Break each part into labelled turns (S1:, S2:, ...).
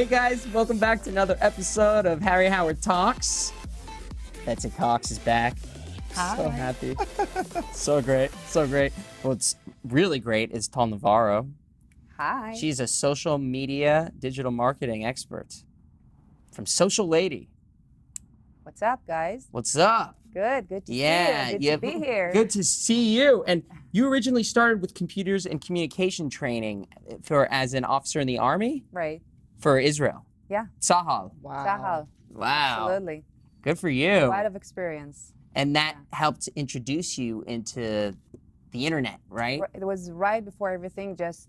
S1: guys, welcome back to another episode of Harry Howard Talks. Betsy Cox is back.
S2: Hi.
S1: So happy. So great. So great. What's really great is Tal Navarro.
S2: Hi.
S1: She's a social media digital marketing expert from Social Lady.
S2: What's up, guys?
S1: What's up?
S2: Good to see you. Good to be here.
S1: Good to see you. And you originally started with computers and communication training as an officer in the Army?
S2: Right.
S1: For Israel.
S2: Yeah.
S1: Sahal.
S2: Wow. Sahal.
S1: Wow.
S2: Absolutely.
S1: Good for you.
S2: A lot of experience.
S1: And that helped introduce you into the internet, right?
S2: It was right before everything just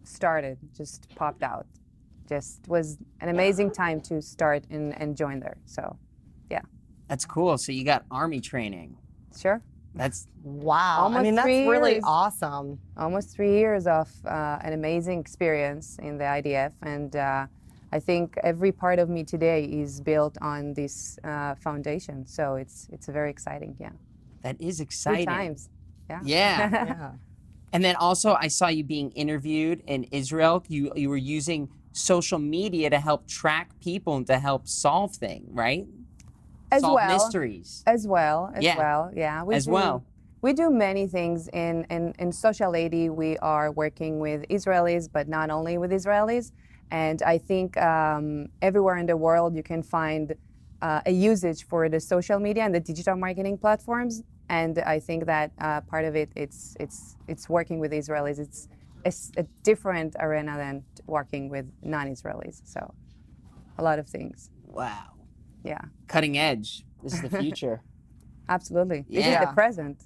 S2: started, just popped out. Just was an amazing time to start and join there. So, yeah.
S1: That's cool. So you got Army training.
S2: Sure.
S1: That's
S3: wow.
S2: Almost
S3: I mean, that's
S2: 3
S3: really
S2: years.
S3: awesome.
S2: Almost 3 years of an amazing experience in the IDF. And I think every part of me today is built on this foundation. So it's very exciting, yeah.
S1: That is exciting.
S2: Good times, yeah.
S1: Yeah.
S3: Yeah.
S1: And then also I saw you being interviewed in Israel. You were using social media to help track people and to help solve things, right? Solve mysteries.
S2: As well, yeah. We do many things in Social Lady. We are working with Israelis, but not only with Israelis. And I think everywhere in the world you can find a usage for the social media and the digital marketing platforms. And I think that part of it, it's working with Israelis. It's a different arena than working with non-Israelis. So a lot of things.
S1: Wow.
S2: Yeah.
S1: Cutting edge. This is the future.
S2: Absolutely.
S1: Yeah.
S2: It is the present.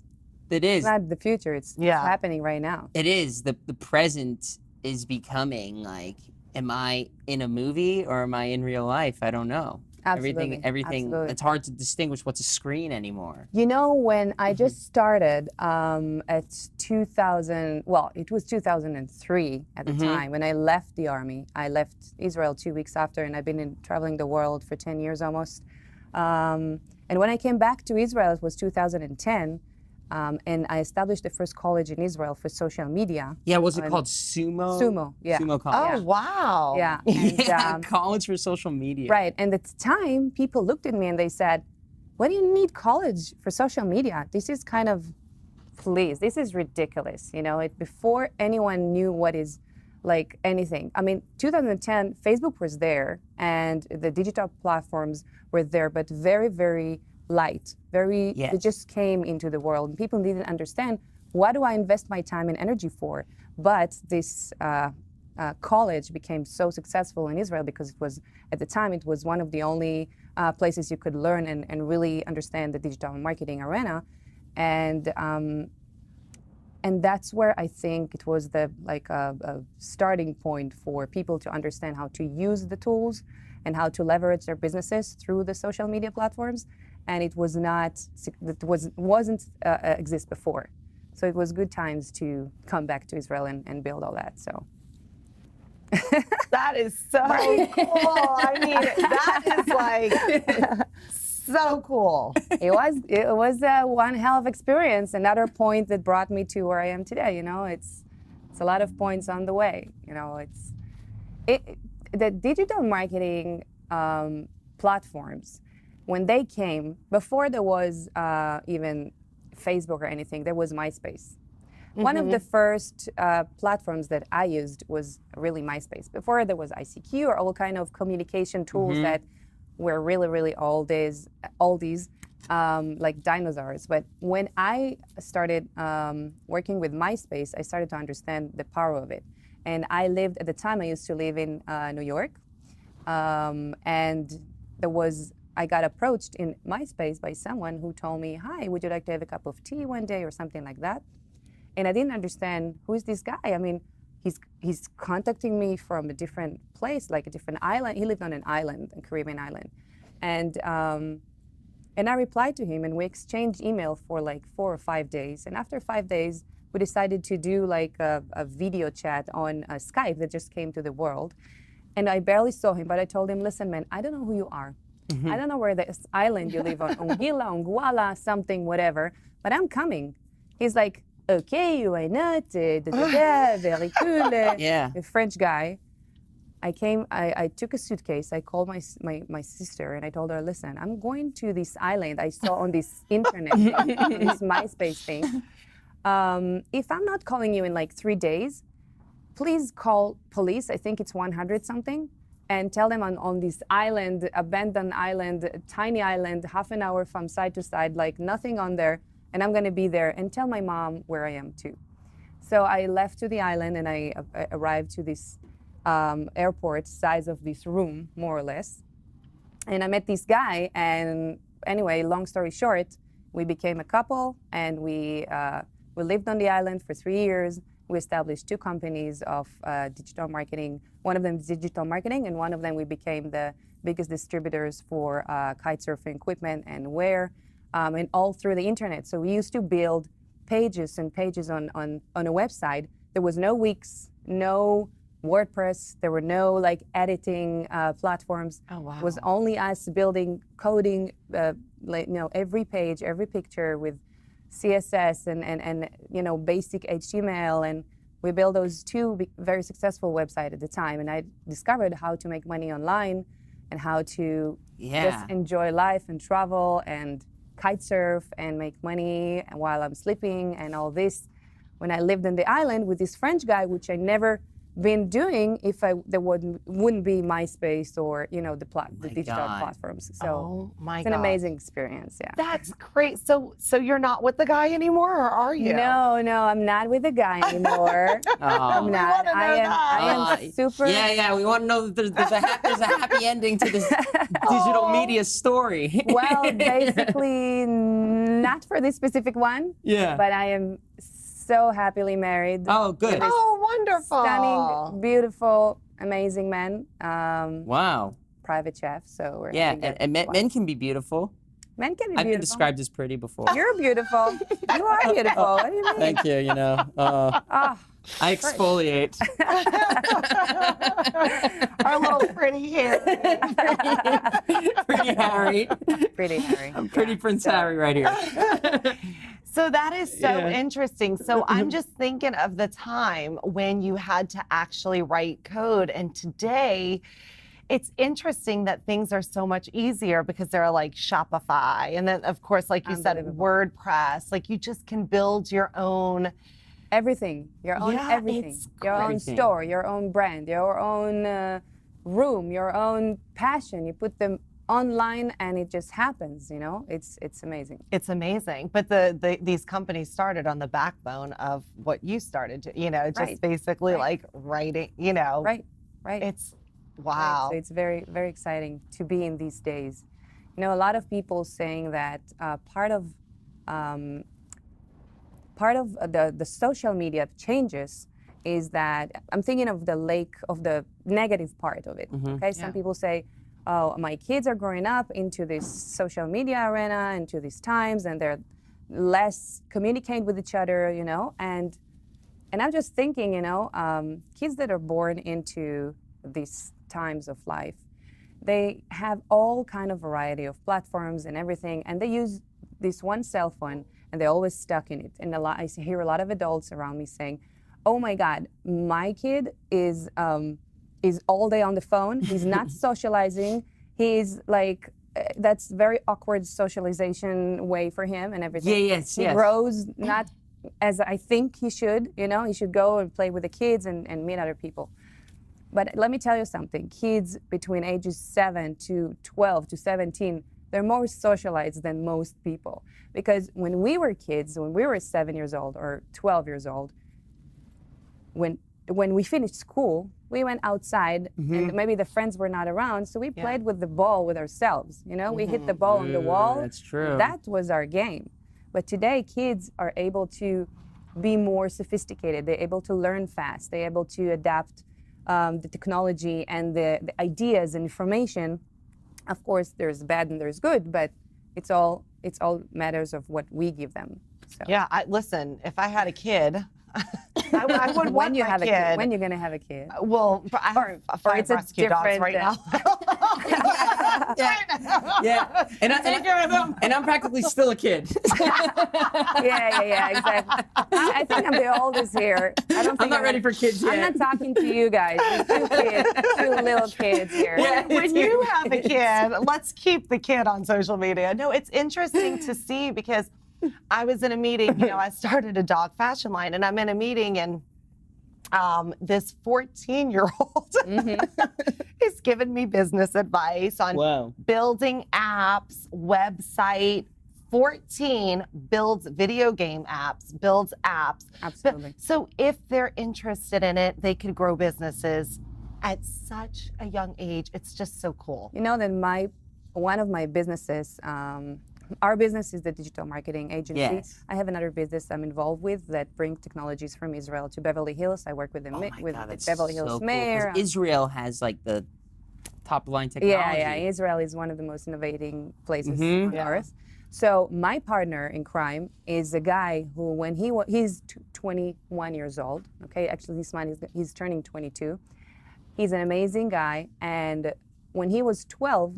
S1: It is.
S2: It's not the future. It's happening right now.
S1: It is. The present is becoming like, am I in a movie or am I in real life? I don't know.
S2: Absolutely.
S1: Everything.
S2: Absolutely.
S1: It's hard to distinguish what's a screen anymore.
S2: You know, when I just started at 2000, well, it was 2003 at the time, when I left the Army. I left Israel 2 weeks after, and I've been traveling the world for 10 years almost. And when I came back to Israel, it was 2010. And I established the first college in Israel for social media.
S1: Yeah, was it called Sumo?
S2: Sumo, yeah.
S1: Sumo College.
S3: Oh, wow.
S2: Yeah. And,
S1: Yeah, college for social media.
S2: right. And at the time, people looked at me and they said, "What do you need college for social media? This is kind of, please, this is ridiculous." You know, before anyone knew what is like anything. I mean, 2010, Facebook was there and the digital platforms were there, but very, very light, it just came into the world. And people didn't understand, what do I invest my time and energy for? But this college became so successful in Israel because it was, at the time, it was one of the only places you could learn and really understand the digital marketing arena. And that's where I think it was a starting point for people to understand how to use the tools and how to leverage their businesses through the social media platforms. And it wasn't exist before. So it was good times to come back to Israel and build all that, so.
S3: That is so cool. I mean, that is like so cool.
S2: It was one hell of experience. Another point that brought me to where I am today, you know, it's a lot of points on the way. You know, the digital marketing platforms, when they came, before there was even Facebook or anything, there was MySpace. One of the first platforms that I used was really MySpace. Before there was ICQ or all kind of communication tools that were really, really oldies, like dinosaurs. But when I started working with MySpace, I started to understand the power of it. And I lived, at the time I used to live in New York. And I got approached in MySpace by someone who told me, "Hi, would you like to have a cup of tea one day," or something like that. And I didn't understand, who is this guy? I mean, he's contacting me from a different place, like a different island. He lived on an island, a Caribbean island. And I replied to him and we exchanged email for like 4 or 5 days. And after 5 days, we decided to do like a video chat on Skype that just came to the world. And I barely saw him, but I told him, "Listen, man, I don't know who you are. I don't know where this island you live on, Ongila, Ongwala, something, whatever, but I'm coming." He's like, "Okay, why not? Very cool."
S1: Yeah.
S2: A French guy. I took a suitcase. I called my sister and I told her, listen, I'm going to this island I saw on this internet thing, on this MySpace thing. If I'm not calling you in like 3 days, please call police. I think it's 100 something, and tell them on this island, abandoned island, tiny island, half an hour from side to side, like nothing on there, and I'm gonna be there, and tell my mom where I am too. So I left to the island and I arrived to this airport size of this room, more or less. And I met this guy, and anyway, long story short, we became a couple, and we lived on the island for 3 years. We established 2 companies of digital marketing. One of them is digital marketing, and one of them we became the biggest distributors for kite surfing equipment and wear, and all through the internet. So we used to build pages and pages on a website. There was no Wix, no WordPress. There were no like editing platforms.
S3: Oh, wow.
S2: It was only us building, coding, every page, every picture with CSS and basic HTML, and we built those 2 very successful websites at the time. And I discovered how to make money online and how to just enjoy life and travel and kite surf and make money while I'm sleeping and all this. When I lived on the island with this French guy, which I never been doing if there wouldn't be MySpace or the digital platforms. So it's an amazing experience. Yeah.
S3: That's great. So you're not with the guy anymore, or are you?
S2: No, I'm not with the guy anymore. I'm not. I am super.
S1: Yeah. We want to know that there's a happy ending to this digital media story.
S2: Well, basically, not for this specific one.
S1: Yeah.
S2: But I am so happily married.
S1: Oh, good.
S3: Oh, wonderful.
S2: Stunning, beautiful, amazing man.
S1: Wow.
S2: Private chef. So we're
S1: and men can be beautiful.
S2: Men can be
S1: I've
S2: beautiful.
S1: been described as pretty before.
S2: You're beautiful. You are beautiful. What do you mean?
S1: Thank you. I exfoliate.
S3: Our little pretty hair.
S1: Pretty Harry.
S2: Pretty Harry.
S1: I'm pretty Prince Harry right here.
S3: So that is so interesting. So I'm just thinking of the time when you had to actually write code, and today it's interesting that things are so much easier because they're like Shopify. And then of course, like you said, WordPress, like you just can build your own
S2: everything, your own everything, your own store, your own brand, your own room, your own passion. You put them online and it just happens, it's amazing.
S3: It's amazing. But these companies started on the backbone of what you started to, just basically like writing,
S2: Right.
S3: It's wow.
S2: Right. So it's very, very exciting to be in these days. A lot of people saying that part of the social media changes is that I'm thinking of the negative part of it. Okay, some people say, oh, my kids are growing up into this social media arena, into these times, and they're less communicating with each other, and I'm just thinking, kids that are born into these times of life, they have all kind of variety of platforms and everything, and they use this one cell phone, and they're always stuck in it. And I hear a lot of adults around me saying, oh my God, my kid is all day on the phone. He's not socializing. He's like, that's very awkward socialization way for him and everything. He grows not as I think he should, he should go and play with the kids and meet other people. But let me tell you something, kids between ages 7 to 12 to 17, they're more socialized than most people. Because when we were kids, when we were 7 years old or 12 years old, when we finished school, we went outside and maybe the friends were not around, so we played with the ball with ourselves. We hit the ball on the wall.
S1: That's true.
S2: That was our game. But today, kids are able to be more sophisticated. They're able to learn fast. They're able to adapt the technology and the ideas and information. Of course, there's bad and there's good, but it's all matters of what we give them. So.
S3: Yeah, listen, if I had a kid, I would want my kid.
S2: When you're going to have a kid?
S3: Well, I have 5 rescue dogs right now.
S1: Yeah. And I'm practically still a kid.
S2: Yeah, exactly. I think I'm the oldest here. I don't think
S1: I'm not ready for kids yet.
S2: I'm not talking to you guys. There's two little kids here.
S1: Yeah.
S3: When you have a kid, let's keep the kid on social media. No, it's interesting to see because I was in a meeting, I started a dog fashion line, and I'm in a meeting, and this 14-year-old is giving me business advice on building apps, website. 14 builds video game apps, builds apps.
S2: Absolutely.
S3: So if they're interested in it, they could grow businesses at such a young age. It's just so cool.
S2: You know that one of my businesses, our business is the digital marketing agency.
S1: Yes.
S2: I have another business I'm involved with that brings technologies from Israel to Beverly Hills. I work with the Beverly Hills mayor.
S1: Cool, Israel has like the top line technology.
S2: Yeah. Israel is one of the most innovating places on earth. So my partner in crime is a guy who, when he's 21 years old. Okay, actually he's turning 22. He's an amazing guy, and when he was 12,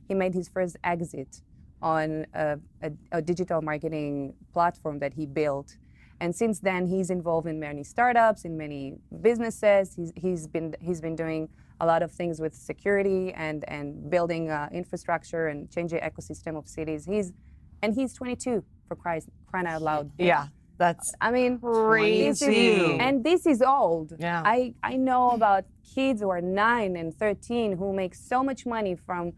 S2: he made his first exit on a digital marketing platform that he built. And since then, he's involved in many startups, in many businesses. He's been doing a lot of things with security and building infrastructure and changing the ecosystem of cities. He's 22, for crying out loud.
S3: Yeah, that's
S1: crazy.
S2: This is old.
S3: Yeah.
S2: I know about kids who are 9 and 13 who make so much money from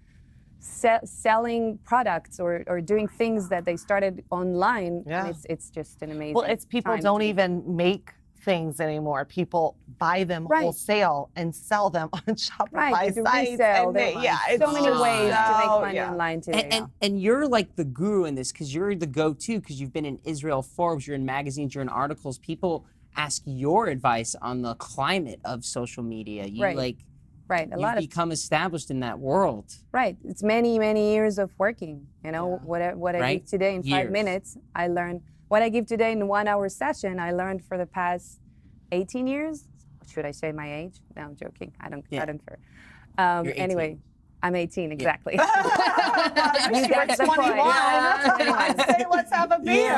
S2: selling products or doing things that they started online.
S3: Yeah.
S2: And it's just an amazing.
S3: Well, it's people don't even make things anymore. People buy them wholesale and sell them on Shopify sites.
S2: Resell them.
S3: It's
S2: so many ways to make money online today.
S1: And you're like the guru in this because you're the go-to because you've been in Israel, Forbes, you're in magazines, you're in articles. People ask your advice on the climate of social media. You've become established in that world.
S2: Right. It's many, many years of working. What I give today in 5 minutes, I learned. What I give today in a 1-hour session, I learned for the past 18 years. Should I say my age? No, I'm joking. I don't care.
S1: Anyway,
S2: I'm 18, exactly.
S3: You were 21. Say, let's have a beer.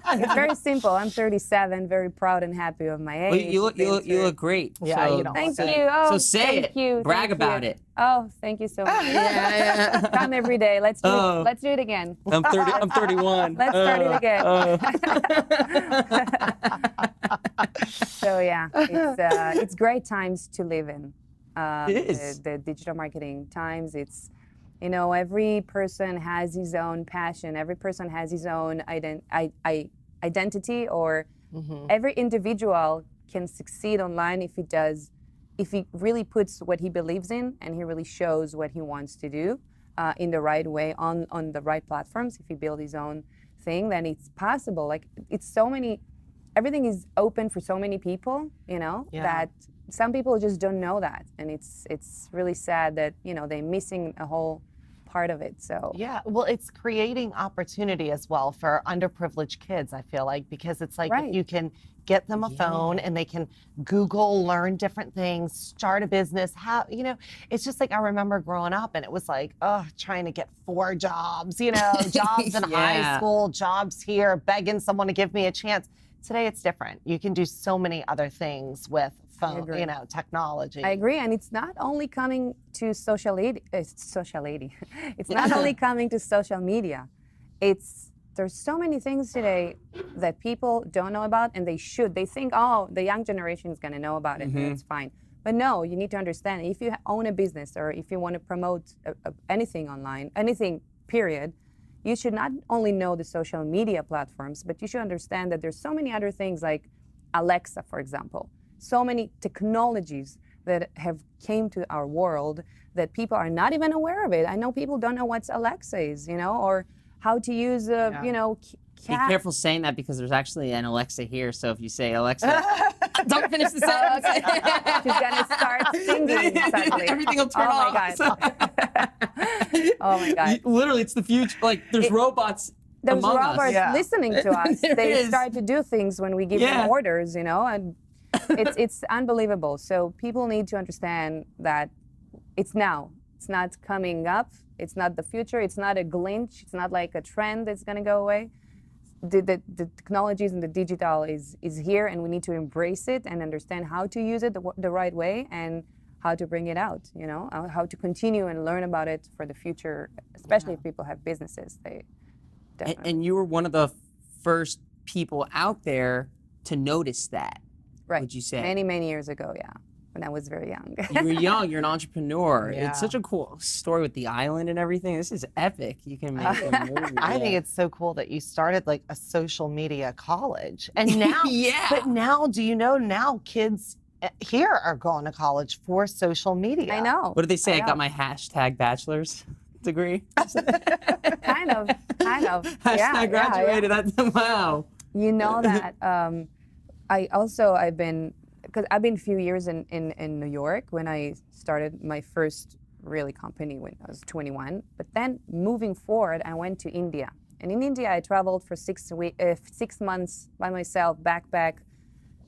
S2: It's very simple. I'm 37, very proud and with of my age.
S1: Well, you look great.
S3: Yeah,
S1: so,
S2: thank you. Oh,
S1: so say
S2: thank you.
S1: Brag about it.
S2: Oh, thank you so much. Come every day. Let's do it. Let's do it again.
S1: I'm 31.
S2: Let's start it again. So it's great times to live in.
S1: It is.
S2: The digital marketing times. It's, every person has his own passion. Every person has his own identity, or every individual can succeed online if he really puts what he believes in and he really shows what he wants to do in the right way on the right platforms. If he builds his own thing, then it's possible. Like everything is open for so many people, that some people just don't know that. And it's really sad that, they're missing a whole part of it. So
S3: yeah, well, it's creating opportunity as well for underprivileged kids, I feel like, because it's like if you can get them a phone and they can Google, learn different things, start a business, it's just like I remember growing up and it was like, trying to get 4 jobs, jobs in high school, jobs here, begging someone to give me a chance. Today it's different. You can do so many other things with phone, technology.
S2: I agree, and it's not only coming to social media. It's not only coming to social media. There's so many things today that people don't know about, and they should. They think, the young generation is going to know about it, and it's fine. But no, you need to understand, if you own a business or if you want to promote anything online, anything, period, you should not only know the social media platforms, but you should understand that there's so many other things like Alexa, for example. So many technologies that have came to our world that people are not even aware of it. I know people don't know what Alexa is, or how to use
S1: Be careful saying that because there's actually an Alexa here. So if you say Alexa, don't finish the sentence.
S2: She's gonna start singing suddenly.
S1: Everything will turn off.
S2: My God. Oh my God.
S1: Literally, it's the future. Like there's robots.
S2: There's
S1: among
S2: robots
S1: us.
S2: listening to us. They start to do things when we give them orders, and it's unbelievable. So people need to understand that it's now. It's not coming up. It's not the future. It's not a glitch. It's not like a trend that's going to go away. The technologies and the digital is here, and we need to embrace it and understand how to use it the right way and how to bring it out, you know, how to continue and learn about it for the future, especially if people have businesses. They definitely.
S1: And you were one of the first people out there to notice that,
S2: right.
S1: would you say?
S2: Many years ago, yeah, when I was very young.
S1: You were young, you're an entrepreneur.
S3: Yeah.
S1: It's such a cool story with the island and everything. This is epic. You can make a movie.
S3: I think it's so cool that you started like a social media college. And now,
S1: yeah.
S3: But now, do you know now kids here are going to college for social media?
S2: I know.
S1: What did they say? I
S2: know.
S1: got my hashtag bachelor's degree.
S2: kind of.
S1: Hashtag graduated. That's, wow.
S2: You know that I've been a few years in New York when I started my first really company when I was 21. But then moving forward, I went to India. And in India, I traveled for 6 months by myself, backpack,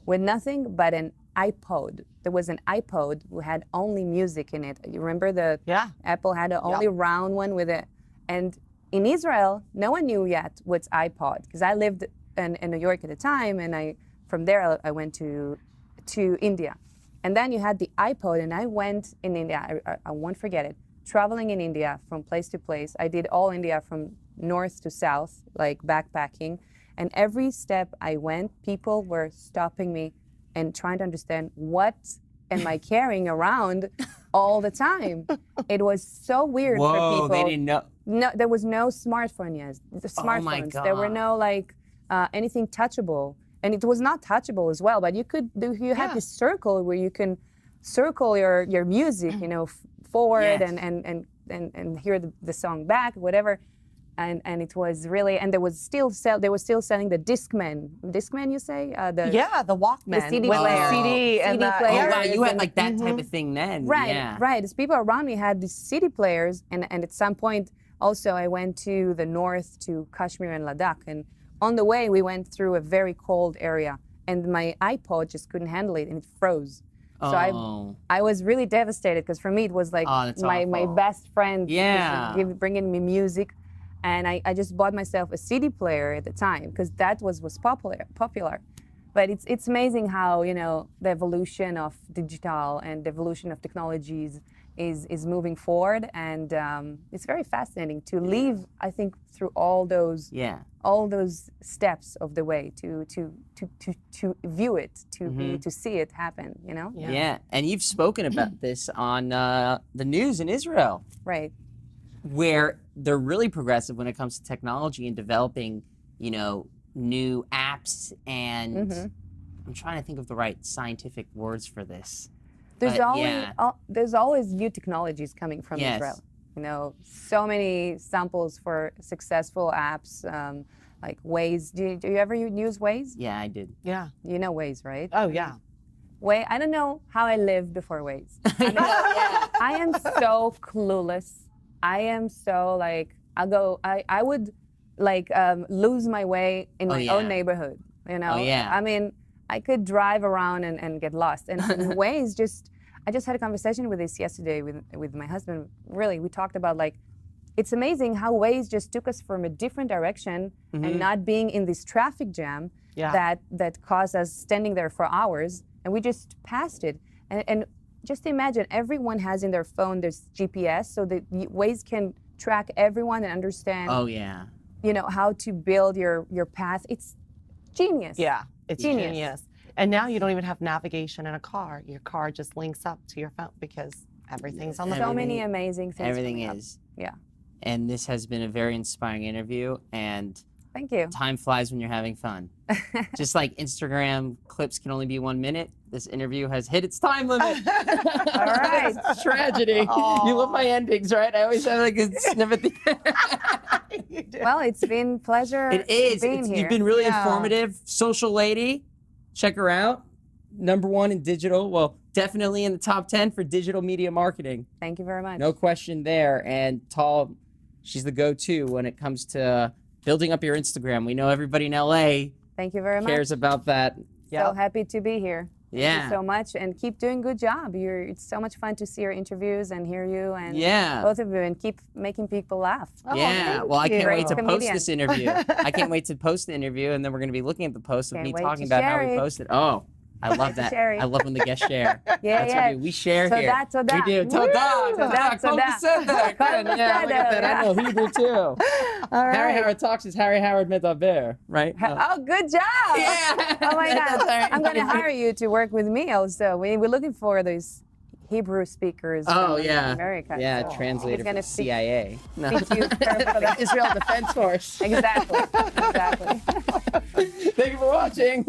S2: with nothing but an iPod. There was an iPod who had only music in it. You remember Apple had the only round one with it. And in Israel, no one knew yet what's iPod, because I lived in New York at the time, and from there I went to India. And then you had the iPod, and I went in India, I won't forget it, traveling in India from place to place. I did all India from north to south, like backpacking. And every step I went, people were stopping me and trying to understand what am I carrying around all the time. It was so weird for people.
S1: They didn't know.
S2: No, there was no smartphone yet. The smartphones.
S1: Oh my God.
S2: There were no anything touchable, and it was not touchable as well. But you had this circle where you can circle your music, you know, forward
S1: Yes.
S2: and hear the song back, whatever. And it was really, and they were still selling the Discman, you say?
S3: The Walkman.
S2: The CD
S3: with
S2: player.
S3: the CD and
S2: CD
S3: the,
S2: player.
S1: Oh, wow, you had
S2: and-
S1: like that type of thing then.
S2: Right,
S1: Yeah.
S2: right. As people around me had these CD players, and at some point also I went to the north to Kashmir and Ladakh, and on the way we went through a very cold area, and my iPod just couldn't handle it, and it froze. So I was really devastated, because for me it was like
S1: that's
S2: my
S1: awful.
S2: best friend,
S1: Yeah.
S2: bringing me music. And I just bought myself a CD player at the time, because that was popular. But it's amazing how, you know, the evolution of digital and the evolution of technologies is moving forward, and it's very fascinating to live, I think, through all those steps of the way to view it, to see it happen, you know?
S1: Yeah. And you've spoken about this on the news in Israel.
S2: Right.
S1: Where they're really progressive when it comes to technology and developing, you know, new apps, and I'm trying to think of the right scientific words for this.
S2: There's always new technologies coming from Israel. You know, so many samples for successful apps, like Waze. Do you ever use Waze?
S1: Yeah, I did.
S3: Yeah.
S2: You know Waze, right?
S3: Oh, yeah.
S2: Waze. I don't know how I lived before Waze. I am so clueless. I am so I would lose my way in my own neighborhood, you know? I mean, I could drive around and get lost. And Waze I just had a conversation with this yesterday with my husband. Really, we talked about it's amazing how Waze just took us from a different direction and not being in this traffic jam that caused us standing there for hours, and we just passed it. And just imagine, everyone has in their phone this GPS, so that Waze can track everyone and understand.
S1: Oh yeah.
S2: You know how to build your path. It's genius.
S3: Yeah, it's genius. And now you don't even have navigation in a car. Your car just links up to your phone because everything's on the phone.
S2: So many amazing things.
S1: Everything
S2: coming up.
S1: is.
S2: Yeah.
S1: And this has been a very inspiring interview, and
S2: thank you.
S1: Time flies when you're having fun. Just like Instagram clips can only be 1 minute, this interview has hit its time limit.
S2: All right.
S1: It's tragedy.
S3: Aww.
S1: You love my endings, right? I always have like a snippet.
S2: Well, it's been a pleasure.
S1: It is.
S2: Being here.
S1: You've been really informative. Social lady. Check her out. #1 in digital. Well, definitely in the top 10 for digital media marketing.
S2: Thank you very much.
S1: No question there. And Tal, she's the go-to when it comes to building up your Instagram. We know everybody in LA
S2: Thank you very much.
S1: cares about that.
S2: So happy to be here. Thank you so much, and keep doing good job. It's so much fun to see your interviews and hear you, and both of you, and keep making people laugh.
S1: Well, I can't wait to post this interview. I can't wait to post the interview, and then we're going to be looking at the post of me talking about how we posted. Oh, I love that. I love when the guests share. That's what we do. We share here. We do. Toda. said that. Good. Yeah, look at that. I know Hebrew too. All right. Harry Howard Talks is Harry Howard Medaber, right?
S2: Oh, good job.
S1: Yeah.
S2: Oh my God. I'm going to hire you to work with me also. We're looking for those Hebrew speakers from America.
S1: Yeah, translator for the CIA.
S2: No.
S1: Israel Defense Force.
S2: Exactly.
S1: Thank you for watching.